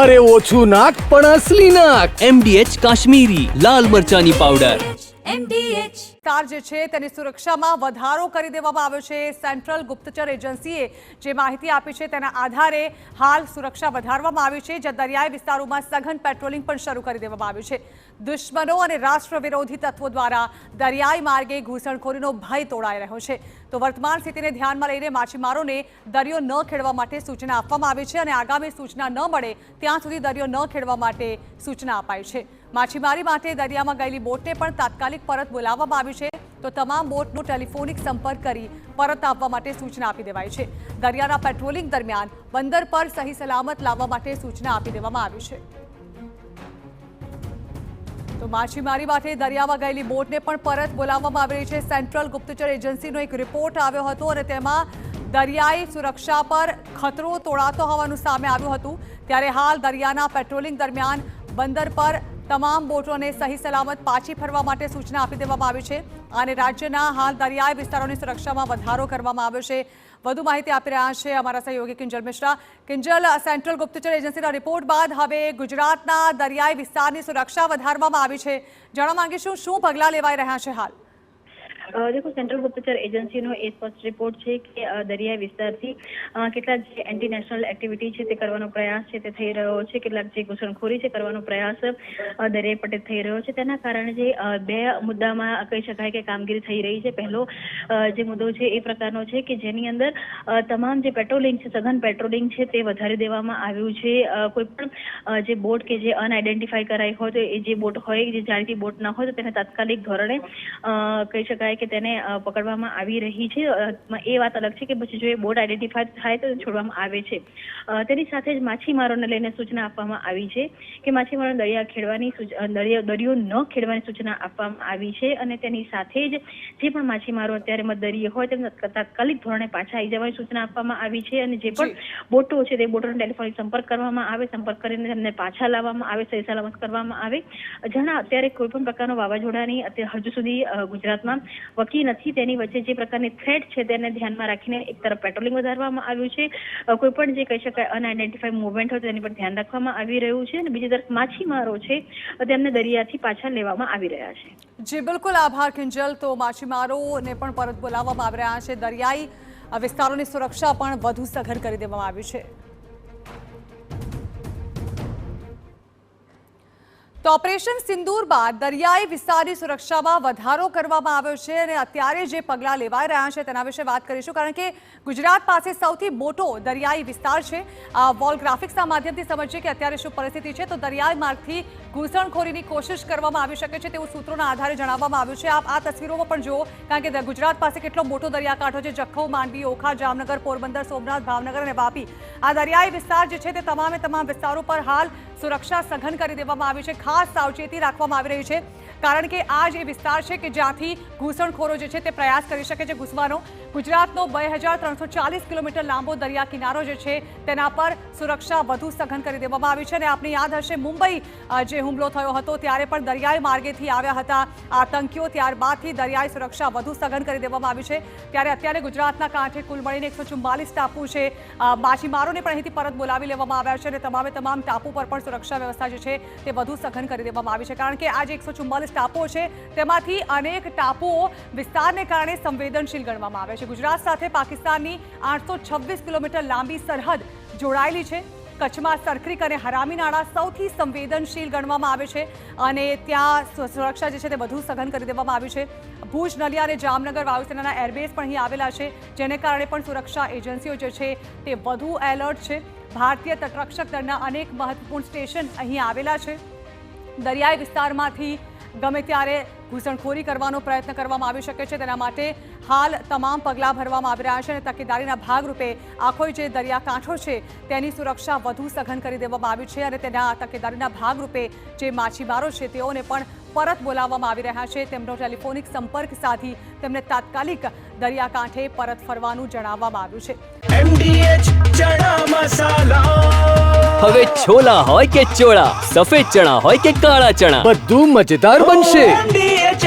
અરે ઓછું નાક પણ અસલી નાક. MDH કાશ્મીરી લાલ મરચાની પાવડર. વિસ્તાર જે છે તેની સુરક્ષામાં વધારો કરી દેવામાં આવ્યો છે. સેન્ટ્રલ ગુપ્તચર એજન્સીએ જે માહિતી આપી છે તેના આધારે હાલ સુરક્ષા વધારવામાં આવી છે, જ્યાં દરિયાઈ વિસ્તારોમાં સઘન પેટ્રોલિંગ પણ શરૂ કરી દેવામાં આવ્યું છે. દુશ્મનો અને રાષ્ટ્ર વિરોધી તત્વો દ્વારા દરિયાઈ માર્ગે ઘૂસણખોરીનો ભય તોડાઈ રહ્યો છે. તો વર્તમાન સ્થિતિને ધ્યાનમાં લઈને માછીમારોને દરિયો ન ખેડવા માટે સૂચના આપવામાં આવી છે અને આગામી સૂચના ન મળે ત્યાં સુધી દરિયો ન ખેડવા માટે સૂચના અપાઈ છે. માછીમારી માટે દરિયામાં ગયેલી બોટને પણ તાત્કાલિક પરત બોલાવવામાં આવી છે. તો તમામ બોટનો ટેલિફોનિક સંપર્ક કરી પરત આવવા માટે સૂચના આપી દેવાઈ છે. દરિયાના પેટ્રોલિંગ દરમિયાન બંદર પર સહી સલામત લાવવા માટે સૂચના આપી દેવામાં આવી છે. તો માછીમારી માટે દરિયામાં ગયેલી બોટને પણ પરત બોલાવવામાં આવી રહી છે. સેન્ટ્રલ ગુપ્તચર એજન્સીનો એક રિપોર્ટ આવ્યો હતો અને તેમાં દરિયાઈ સુરક્ષા પર ખતરો તોળાતો હોવાનું સામે આવ્યું હતું. ત્યારે હાલ દરિયાના પેટ્રોલિંગ દરમિયાન બંદર પર તમામ બોટોને સહી સલામત પાછી ફરવા માટે સૂચના આપી દેવામાં આવી છે અને રાજ્યના હાલ દરિયાઈ વિસ્તારોની સુરક્ષામાં વધારો કરવામાં આવ્યો છે. વધુ માહિતી આપી રહ્યા છે અમારા સહયોગી કિંજલ મિશ્રા. કિંજલ, સેન્ટ્રલ ગુપ્તચર એજન્સીના રિપોર્ટ બાદ હવે ગુજરાતના દરિયાઈ વિસ્તારની સુરક્ષા વધારવામાં આવી છે. જાણવા માંગીશું શું પગલાં લેવાઈ રહ્યા છે હાલ? देखो सेंट्रल गुप्तचर एजेंसी नो ए स्पष्ट रिपोर्ट है कि दरियाई विस्तारथी કેટલાક જે એન્ટી નેશનલ એક્ટિવિટી છે તે કરવાનો પ્રયાસ છે તે થઈ રહ્યો છે. કેટલાક જે ઘૂસણખોરી છે કરવાનો પ્રયાસ દરિયાઈ પટ્ટે થઈ રહ્યો છે. તેના કારણે જે બે મુદ્દામાં કહી શકાય કે કામગીરી થઈ રહી છે. પહેલો જે મુદ્દો છે એ પ્રકારનો છે કે જેની અંદર તમામ જે પેટ્રોલિંગ છે, સઘન પેટ્રોલિંગ છે તે વધારી દેવામાં આવ્યું છે. કોઈ પણ જે બોટ કે જે અનઆઇડેન્ટિફાઈ કરાઈ હોય તો એ જે બોટ હોય, જે જાણીતી બોટ ના હોય તો તેને તાત્કાલિક ધોરણે કહી શકાય કે તેને પકડવામાં આવી રહી છે. એ વાત અલગ છે કે પછી જો એ બોટ આઈડેન્ટિફાઈ થાય તો છોડવામાં આવે છે. તેની સાથે જ માછીમારોને લઈને સૂચના આપવામાં આવી છે કે માછીમારોને દરિયો ન ખેડવાની સૂચના આપવામાં આવી છે અને તેની સાથે જ જે પણ માછીમારો અત્યારે મધદરિયે હોય તેમને તાત્કાલિક ધોરણે પાછા આવી જવાની સૂચના આપવામાં આવી છે અને જે પણ બોટો છે તે બોટોનો ટેલિફોનિક સંપર્ક કરવામાં આવે, સંપર્ક કરીને તેમને પાછા લાવવામાં આવે, સહી સલામત કરવામાં આવે. જેના અત્યારે કોઈ પણ પ્રકારનો વાવાઝોડાની અત્યારે હજુ સુધી ગુજરાતમાં વકી નથી. તેની વચ્ચે જે પ્રકારની થ્રેટ છે તેને ધ્યાનમાં રાખીને એક તરફ પેટ્રોલિંગ વધારવામાં આવ્યું છે. કોઈ પણ જે કહી શકાય અનઆઇડેન્ટિફાઈડ મૂવમેન્ટ હોય તેની પર ધ્યાન રાખવામાં આવી રહ્યું છે અને બીજી તરફ માછીમારો છે તેમને દરિયાથી પાછા લેવામાં આવી રહ્યા છે. જી બિલકુલ, આભાર કિંજલ. તો માછીમારોને પણ પરત બોલાવવામાં આવી રહ્યા છે. દરિયાઈ વિસ્તારોની સુરક્ષા પણ વધુ સઘન કરી દેવામાં આવી છે. તો ઓપરેશન સિંદૂર બાદ દરિયાઈ વિસ્તારની સુરક્ષામાં વધારો કરવામાં આવ્યો છે અને અત્યારે જે પગલાં લેવાઈ રહ્યા છે તેના વિશે વાત કરીશું, કારણ કે ગુજરાત પાસે સૌથી મોટો દરિયાઈ વિસ્તાર છે. વોલ ગ્રાફિક્સના માધ્યમથી સમજીએ કે અત્યારે શું પરિસ્થિતિ છે. તો દરિયાઈ માર્ગથી ઘૂસણખોરીની કોશિશ કરવામાં આવી શકે છે તેવું સૂત્રોના આધારે જણાવવામાં આવ્યું છે. આપ આ તસવીરોમાં પણ જુઓ, કારણ કે ગુજરાત પાસે કેટલો મોટો દરિયાકાંઠો છે. જખૌ, માંડવી, ઓખા, જામનગર, પોરબંદર, સોમનાથ, ભાવનગર અને વાપી, આ દરિયાઈ વિસ્તાર જે છે તે તમામે તમામ વિસ્તારો પર હાલ સુરક્ષા સઘન કરી દેવામાં આવી છે. ખાસ સાવચેતી રાખવામાં આવી રહી છે, કારણ કે આ જે વિસ્તાર છે કે જ્યાંથી ઘૂસણખોરો જે છે તે પ્રયાસ કરી શકે છે ઘૂસવાનો. ગુજરાતનો 2340 કિલોમીટર લાંબો દરિયા કિનારો જે છે તેના પર સુરક્ષા વધુ સઘન કરી દેવામાં આવી છે. અને આપને યાદ હશે મુંબઈ જે હુમલો થયો હતો ત્યારે પણ દરિયાઈ માર્ગેથી આવ્યા હતા આતંકીઓ. ત્યારબાદથી દરિયાઈ સુરક્ષા વધુ સઘન કરી દેવામાં આવી છે. ત્યારે અત્યારે ગુજરાતના કાંઠે કુલ મળીને 144 ટાપુ છે. માછીમારોને પણ અહીંથી પરત બોલાવી લેવામાં આવ્યા છે અને તમામે તમામ ટાપુ પર પણ સુરક્ષા વ્યવસ્થા જે છે તે વધુ સઘન કરી દેવામાં આવી છે, કારણ કે આ જે 144 ટાપુઓ છે તેમાંથી અનેક ટાપુઓ વિસ્તારને કારણે સંવેદનશીલ ગણવામાં આવે છે. ગુજરાત સાથે પાકિસ્તાનની 826 કિલોમીટર લાંબી સરહદ જોડાયેલી છે. કચ્છમાં સરખરીક અને હરામી નાળા સૌથી સંવેદનશીલ ગણવામાં આવે છે અને ત્યાં સુરક્ષા જે છે તે વધુ સઘન કરી દેવામાં આવી છે. ભુજ, નલિયા અને જામનગર વાયુસેનાના એરબેઝ પણ અહીં આવેલા છે, જેને કારણે પણ સુરક્ષા એજન્સીઓ જે છે તે વધુ એલર્ટ છે. ભારતીય તટરક્ષક દળના અનેક મહત્વપૂર્ણ સ્ટેશન અહીં આવેલા છે. દરિયાઈ વિસ્તારમાંથી ગમે ત્યારે ઘૂસણખોરી કરવાનો પ્રયત્ન કરવામાં આવી શકે છે. તેના માટે હાલ તમામ પગલાં ભરવામાં આવી રહ્યા છે અને તકેદારીના ભાગરૂપે આખો જે દરિયાકાંઠો છે તેની સુરક્ષા વધુ સઘન કરી દેવામાં આવી છે અને તેના તકેદારીના ભાગરૂપે જે માછીમારો છે તેઓને પણ પરત બોલાવવામાં આવી રહ્યા છે. તેમનો ટેલિફોનિક સંપર્ક સાધી તેમને તાત્કાલિક દરિયાકાંઠે પરત ફરવાનું જણાવવામાં આવ્યું છે. MDH ચણા મસાલા. હવે છોલા હોય કે ચોળા, સફેદ ચણા હોય કે કાળા ચણા, બધું મજેદાર બનશે. MDH